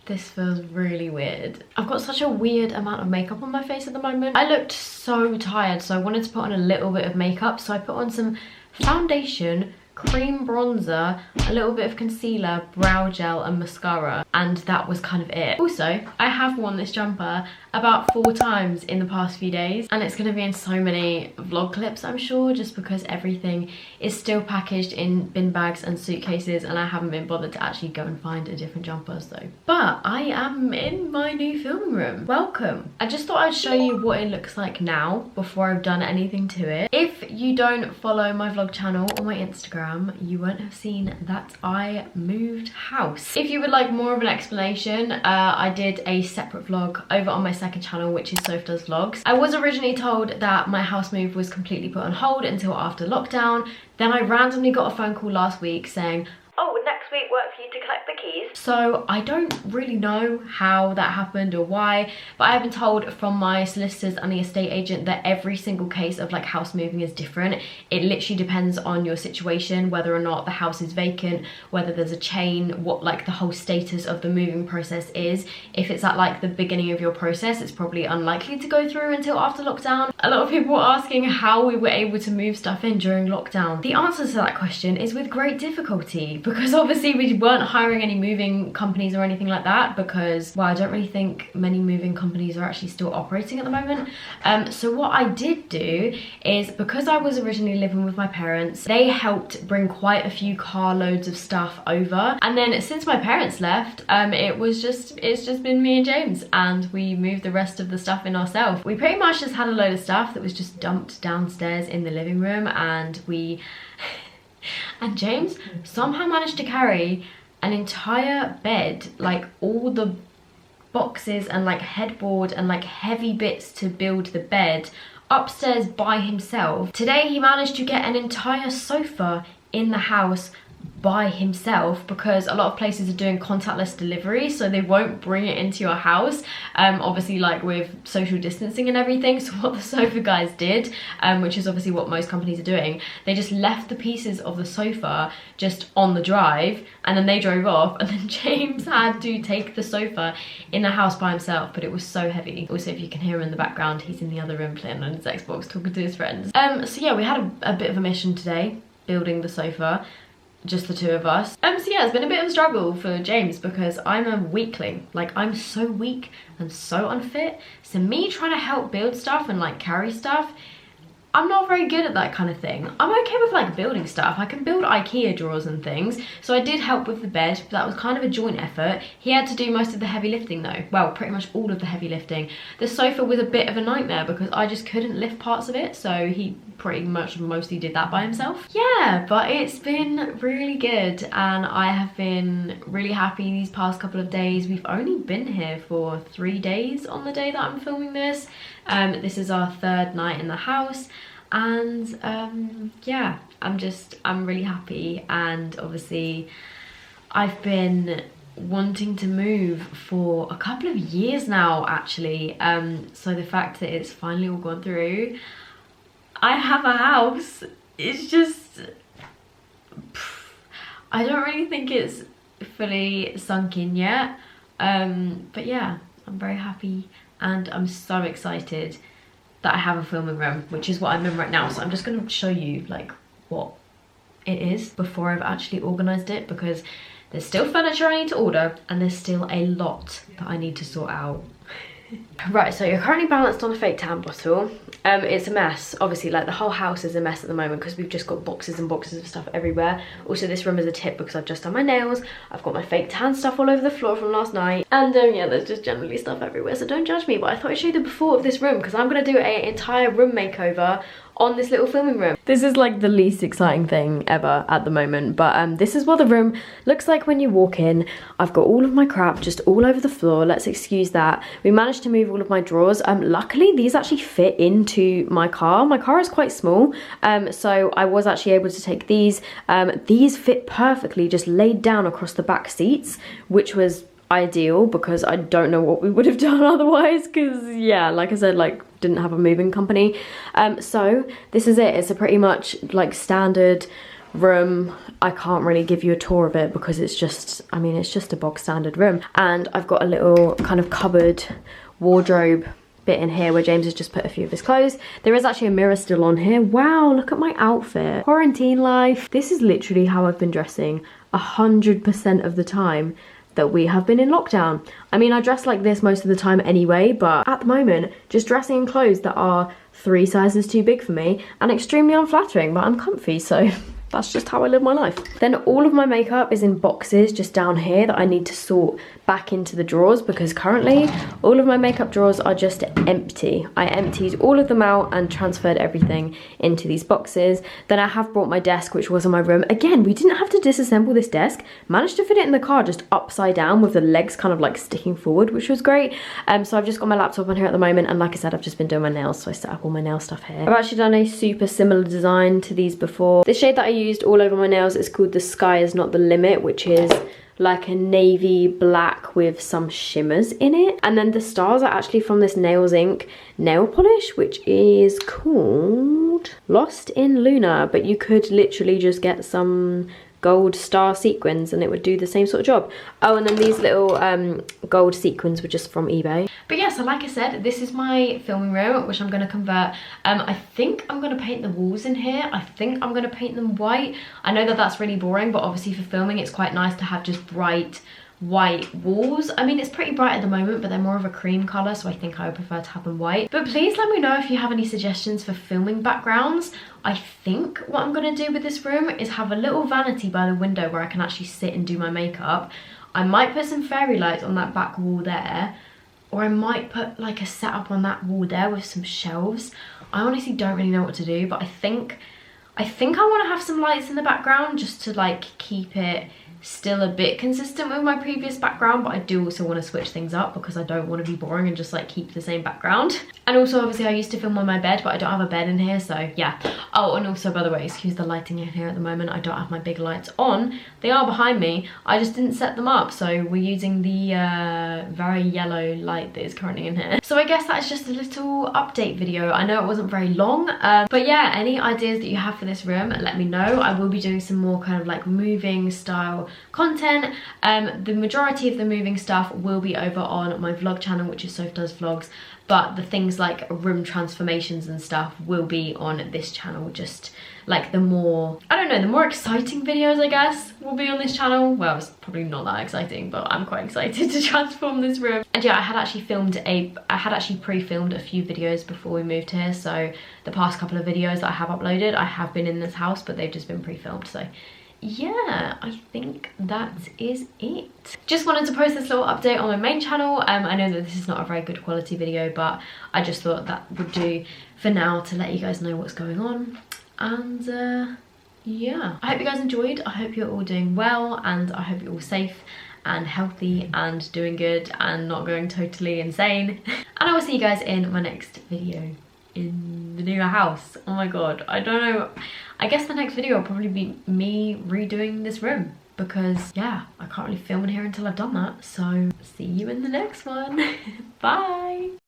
This feels really weird. I've got such a weird amount of makeup on my face at the moment. I looked so tired, so I wanted to put on a little bit of makeup. So I put on some foundation, cream bronzer, a little bit of concealer, brow gel and mascara, and that was kind of it. Also, I have worn this jumper about 4 times in the past few days, and it's going to be in so many vlog clips, I'm sure, just because everything is still packaged in bin bags and suitcases, and I haven't been bothered to actually go and find a different jumper. So, but I am in my new filming room. Welcome. I just thought I'd show you what it looks like now before I've done anything to it. If you don't follow my vlog channel or my Instagram, you won't have seen that I moved house. If you would like more of an explanation, I did a separate vlog over on my second channel, which is SOOO Does Vlogs. I was originally told that my house move was completely put on hold until after lockdown. Then I randomly got a phone call last week saying, oh, next week work for you to collect the keys. So I don't really know how that happened or why, but I have been told from my solicitors and the estate agent that every single case of like house moving is different. It literally depends on your situation, whether or not the house is vacant, whether there's a chain, what like the whole status of the moving process is. If it's at like the beginning of your process, it's probably unlikely to go through until after lockdown. A lot of people are asking how we were able to move stuff in during lockdown. The answer to that question is with great difficulty, because obviously we weren't hiring any moving companies or anything like that, because, well, I don't really think many moving companies are actually still operating at the moment. So what I did do is, because I was originally living with my parents, they helped bring quite a few carloads of stuff over, and then since my parents left, it's just been me and James, and we moved the rest of the stuff in ourselves. We pretty much just had a load of stuff that was just dumped downstairs in the living room, and we and James somehow managed to carry an entire bed, like all the boxes and like headboard and like heavy bits to build the bed, upstairs by himself. Today he managed to get an entire sofa in the house by himself, because a lot of places are doing contactless delivery, so they won't bring it into your house, obviously like with social distancing and everything. So what the sofa guys did, which is obviously what most companies are doing, they just left the pieces of the sofa just on the drive, and then they drove off, and then James had to take the sofa in the house by himself, but it was so heavy. Also, if you can hear him in the background, he's in the other room playing on his Xbox, talking to his friends. So yeah, we had a bit of a mission today, building the sofa, just the two of us. So yeah, it's been a bit of a struggle for James, because I'm a weakling. Like, I'm so weak and so unfit, so me trying to help build stuff and like carry stuff, I'm not very good at that kind of thing. I'm okay with like building stuff. I can build IKEA drawers and things. So I did help with the bed, but that was kind of a joint effort. He had to do most of the heavy lifting though. Well, pretty much all of the heavy lifting. The sofa was a bit of a nightmare because I just couldn't lift parts of it. So he pretty much mostly did that by himself. Yeah, but it's been really good, and I have been really happy these past couple of days. We've only been here for 3 days on the day that I'm filming this. This is our 3rd night in the house, and yeah, I'm really happy. And obviously I've been wanting to move for a couple of years now actually, so the fact that it's finally all gone through, I have a house. It's just, I don't really think it's fully sunk in yet, but yeah, I'm very happy, and I'm so excited that I have a filming room, which is what I'm in right now. So I'm just going to show you like what it is before I've actually organised it, because there's still furniture I need to order, and there's still a lot that I need to sort out. Right, so you're currently balanced on a fake tan bottle. It's a mess. Obviously, like the whole house is a mess at the moment because we've just got boxes and boxes of stuff everywhere. Also, this room is a tip because I've just done my nails. I've got my fake tan stuff all over the floor from last night. And yeah, there's just generally stuff everywhere, so don't judge me. But I thought I'd show you the before of this room, because I'm going to do an entire room makeover on this little filming room. This is like the least exciting thing ever at the moment, but this is what the room looks like when you walk in. I've got all of my crap just all over the floor. Let's excuse that. We managed to move all of my drawers. Luckily these actually fit into my car. My car is quite small, so I was actually able to take these. These fit perfectly just laid down across the back seats, which was ideal because I don't know what we would have done otherwise, because yeah, like I said, like didn't have a moving company. So this is it. It's a pretty much like standard room. I can't really give you a tour of it because it's just, I mean, it's just a bog standard room. And I've got a little kind of cupboard wardrobe bit in here where James has just put a few of his clothes. There is actually a mirror still on here. Wow, look at my outfit. Quarantine life. This is literally how I've been dressing 100% of the time that we have been in lockdown. I mean, I dress like this most of the time anyway, but at the moment, just dressing in clothes that are 3 sizes too big for me and extremely unflattering, but I'm comfy, so that's just how I live my life. Then all of my makeup is in boxes just down here that I need to sort back into the drawers because currently all of my makeup drawers are just empty. I emptied all of them out and transferred everything into these boxes. Then I have brought my desk, which was in my room. Again, we didn't have to disassemble this desk. Managed to fit it in the car just upside down with the legs kind of like sticking forward, which was great. So I've just got my laptop on here at the moment, and like I said, I've just been doing my nails, so I set up all my nail stuff here. I've actually done a super similar design to these before. The shade that I used all over my nails is called The Sky Is Not the Limit, which is like a navy black with some shimmers in it. And then the stars are actually from this Nails Inc nail polish, which is called Lost in Luna, but you could literally just get some gold star sequins and it would do the same sort of job. Oh, and then these little gold sequins were just from eBay. But yeah, so like I said, this is my filming room, which I'm going to convert. I think I'm going to paint the walls in here. I think I'm going to paint them white. I know that that's really boring, but obviously for filming it's quite nice to have just bright white walls. I mean, it's pretty bright at the moment, but they're more of a cream colour, so I think I would prefer to have them white. But please let me know if you have any suggestions for filming backgrounds. I think what I'm going to do with this room is have a little vanity by the window where I can actually sit and do my makeup. I might put some fairy lights on that back wall there, or I might put like a setup on that wall there with some shelves. I honestly don't really know what to do, but I think I want to have some lights in the background just to like keep it still a bit consistent with my previous background, but I do also want to switch things up because I don't want to be boring and just like keep the same background. And also obviously I used to film on my bed, but I don't have a bed in here, so yeah. Oh, and also by the way, excuse the lighting in here at the moment, I don't have my big lights on. They are behind me, I just didn't set them up, so we're using the very yellow light that is currently in here. So I guess that's just a little update video. I know it wasn't very long, but yeah, any ideas that you have for this room, let me know. I will be doing some more kind of like moving style content. The majority of the moving stuff will be over on my vlog channel, which is Soph Does Vlogs, but the things like room transformations and stuff will be on this channel. Just like the more, I don't know, the more exciting videos I guess will be on this channel. Well, it's probably not that exciting, but I'm quite excited to transform this room. And yeah, I had actually pre-filmed a few videos before we moved here, so the past couple of videos that I have uploaded, I have been in this house, but they've just been pre-filmed, so yeah, I think that is it. Just wanted to post this little update on my main channel. I know that this is not a very good quality video, but I just thought that would do for now to let you guys know what's going on. And yeah, I hope you guys enjoyed. I hope you're all doing well, and I hope you're all safe and healthy and doing good and not going totally insane. And I will see you guys in my next video in the new house. Oh my god, I don't know. I guess the next video will probably be me redoing this room because yeah, I can't really film in here until I've done that. So see you in the next one. Bye.